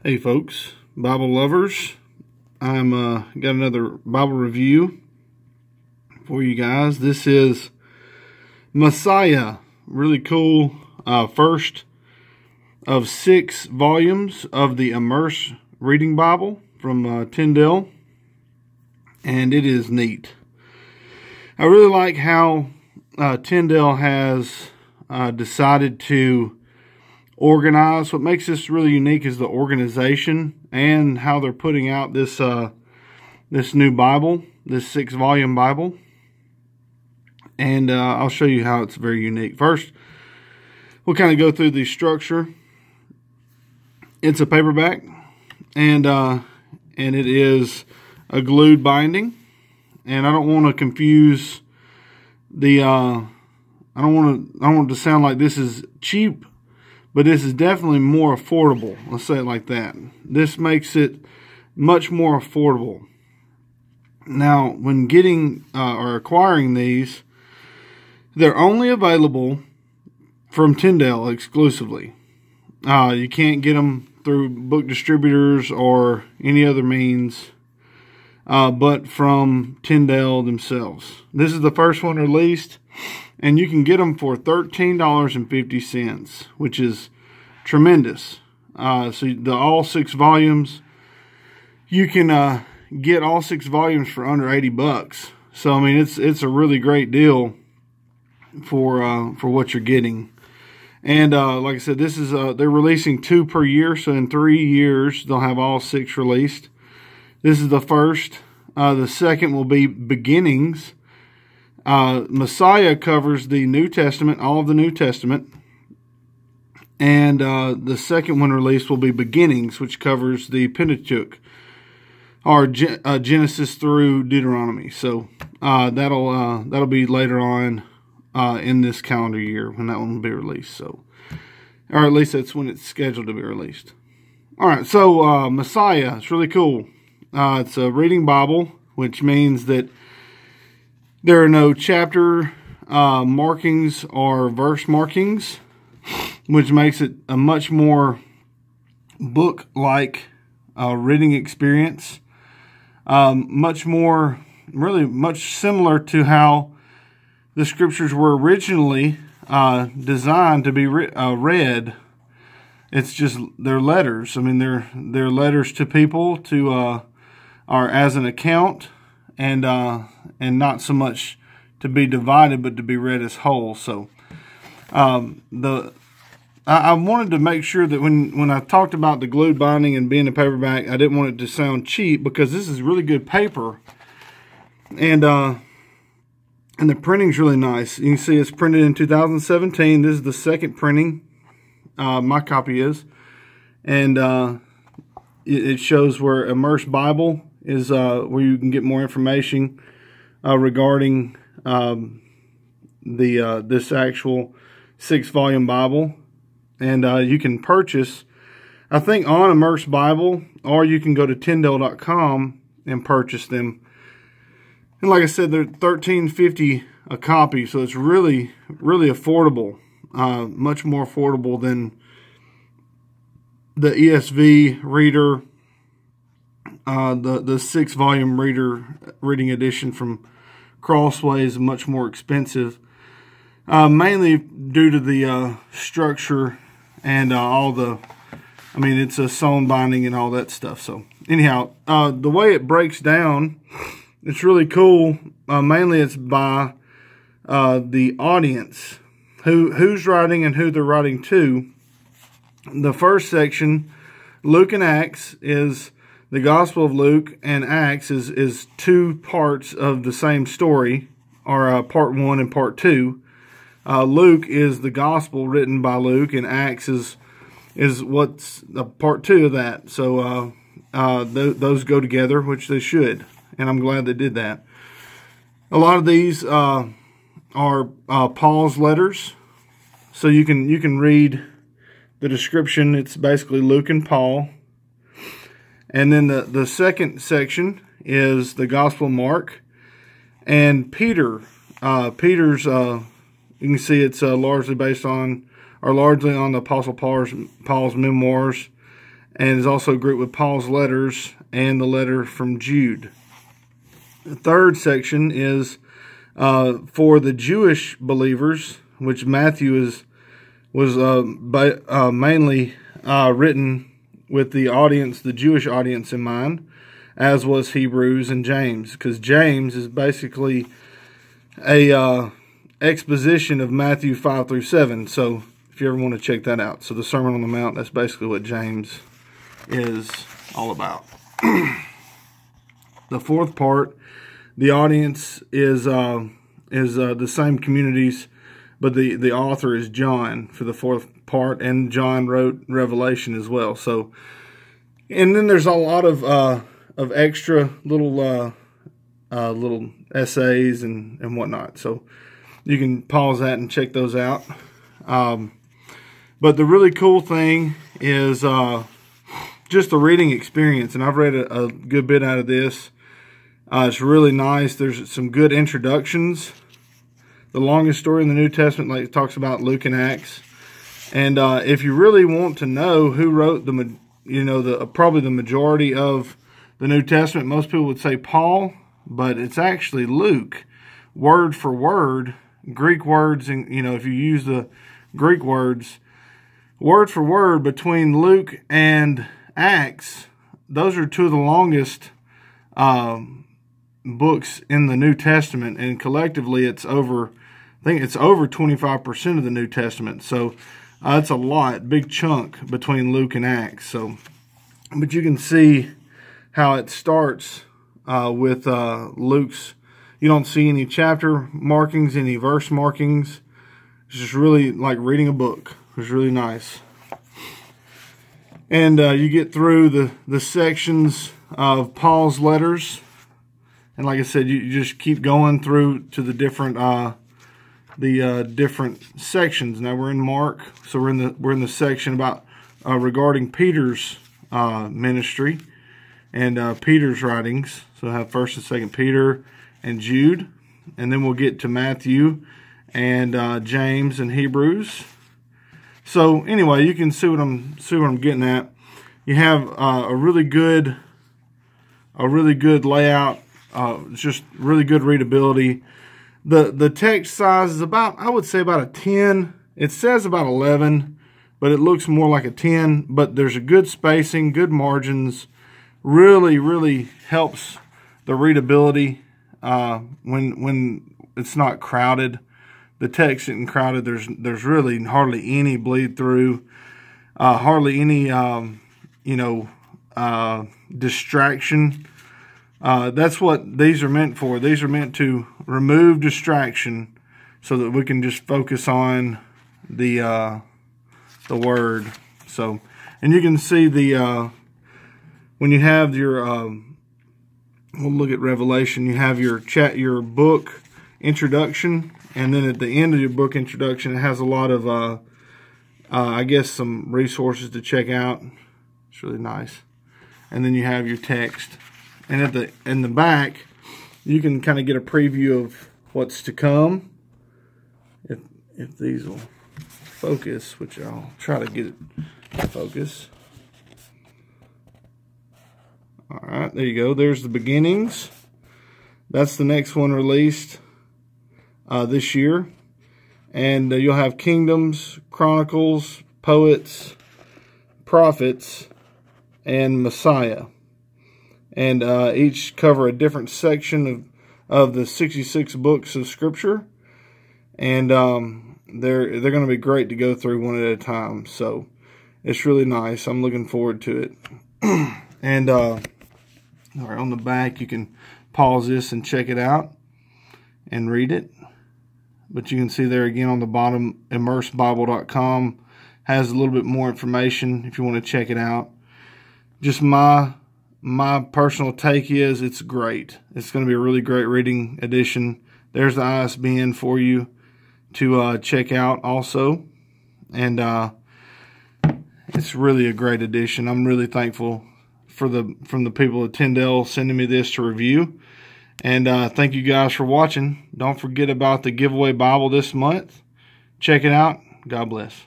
Hey folks, Bible lovers, I'm got another Bible review for you guys. This is Messiah, really cool, first of 6 volumes of the Immerse reading Bible from Tyndale, and it is neat. I really like how Tyndale has decided to organize. What makes this really unique is the organization and how they're putting out this this new Bible, this 6-volume Bible. And I'll show you how it's very unique. First, we'll kind of go through the structure. It's a paperback, and it is a glued binding. And I don't want to confuse the. I don't want it to sound like this is cheap. But this is definitely more affordable. Let's say it like that. This makes it much more affordable. Now, when getting or acquiring these, they're only available from Tyndale exclusively. You can't get them through book distributors or any other means, but from Tyndale themselves. This is the first one released. And you can get them for $13.50, which is tremendous. So all 6 volumes, you can get all 6 volumes for under $80. So I mean, it's a really great deal for what you're getting. And like I said, this is they're releasing 2 per year, so in 3 years they'll have all 6 released. This is the first. The second will be Beginnings. Messiah covers the New Testament, all of the New Testament. And the second one released will be Beginnings, which covers the Pentateuch, or Genesis through Deuteronomy. So that'll be later on in this calendar year when that one will be released. So, or at least that's when it's scheduled to be released. All right, so Messiah, it's really cool. It's a reading Bible, which means that there are no chapter markings or verse markings, which makes it a much more book-like reading experience. Much similar to how the scriptures were originally designed to be read. It's just they're letters. I mean, they're letters to people or as an account. And not so much to be divided, but to be read as whole. So, I wanted to make sure that when I talked about the glued binding and being a paperback, I didn't want it to sound cheap, because this is really good paper, and the printing's really nice. You can see it's printed in 2017. This is the second printing. My copy is, and it shows where Immerse Bible is where you can get more information regarding this actual 6-volume Bible. And you can purchase, I think, on Immerse Bible, or you can go to Tyndale.com and purchase them. And like I said, they're $13.50 a copy, so it's really, really affordable. Much more affordable than the ESV reader. The 6-volume reading edition from Crossway is much more expensive, mainly due to the structure and it's a sewn binding and all that stuff. So anyhow, the way it breaks down, it's really cool. Mainly it's by the audience, who's writing and who they're writing to. The first section, Luke and Acts, is the Gospel of Luke, and Acts is 2 parts of the same story, or part 1 and part 2. Luke is the Gospel written by Luke, and Acts is what's part 2 of that. So those go together, which they should, and I'm glad they did that. A lot of these are Paul's letters, so you can read the description. It's basically Luke and Paul. And then the second section is the Gospel of Mark and Peter. Peter's, you can see it's largely based on, or largely on the Apostle Paul's memoirs and is also grouped with Paul's letters and the letter from Jude. The third section is for the Jewish believers, which Matthew was mainly written with the audience, the Jewish audience in mind, as was Hebrews and James, because James is basically a exposition of Matthew 5 through 7. So if you ever want to check that out. So the Sermon on the Mount, that's basically what James is all about. The fourth part, the audience is the same communities, but the author is John for the fourth part, and John wrote Revelation as well. So, and then there's a lot of extra little essays and whatnot. So you can pause that and check those out. But the really cool thing is just the reading experience, and I've read a good bit out of this. It's really nice. There's some good introductions. The longest story in the New Testament, like it talks about Luke and Acts. And if you really want to know who wrote probably the majority of the New Testament, most people would say Paul, but it's actually Luke, word for word. Greek words, and if you use the Greek words, word for word between Luke and Acts, those are two of the longest books in the New Testament, and collectively it's over, I think it's over 25% of the New Testament. So it's a lot, big chunk between Luke and Acts. So, but you can see how it starts with Luke's. You don't see any chapter markings, any verse markings. It's just really like reading a book. It's really nice. And you get through the sections of Paul's letters. And like I said, you just keep going through to the different different sections. Now we're in Mark, so we're in the section about regarding Peter's ministry and Peter's writings. So I have 1st and 2nd Peter and Jude, and then we'll get to Matthew and James and Hebrews. So anyway, you can see what I'm getting at. You have a really good layout. It's just really good readability. The text size is about, I would say about a 10. It says about 11, but it looks more like a 10. But there's a good spacing, good margins. Really, really helps the readability when it's not crowded. The text isn't crowded. There's really hardly any bleed through, hardly any distraction. That's what these are meant for. These are meant to remove distraction so that we can just focus on the word. So, and you can see when you have your we'll look at Revelation. You have your book introduction, and then at the end of your book introduction, it has a lot of I guess some resources to check out. It's really nice. And then you have your text. And in the back, you can kind of get a preview of what's to come. If these will focus, which I'll try to get it to focus. All right, there you go. There's the beginnings. That's the next one released this year. And you'll have kingdoms, chronicles, poets, prophets, and Messiah. And each cover a different section of the 66 books of Scripture. And they're going to be great to go through one at a time. So it's really nice. I'm looking forward to it. And all right, on the back, you can pause this and check it out and read it. But you can see there again on the bottom, immersebible.com has a little bit more information if you want to check it out. Just my personal take is it's great. It's going to be a really great reading edition. There's the ISBN for you to check out also. And it's really a great edition. I'm really thankful from the people at Tyndale sending me this to review. And thank you guys for watching. Don't forget about the giveaway Bible this month. Check it out. God bless.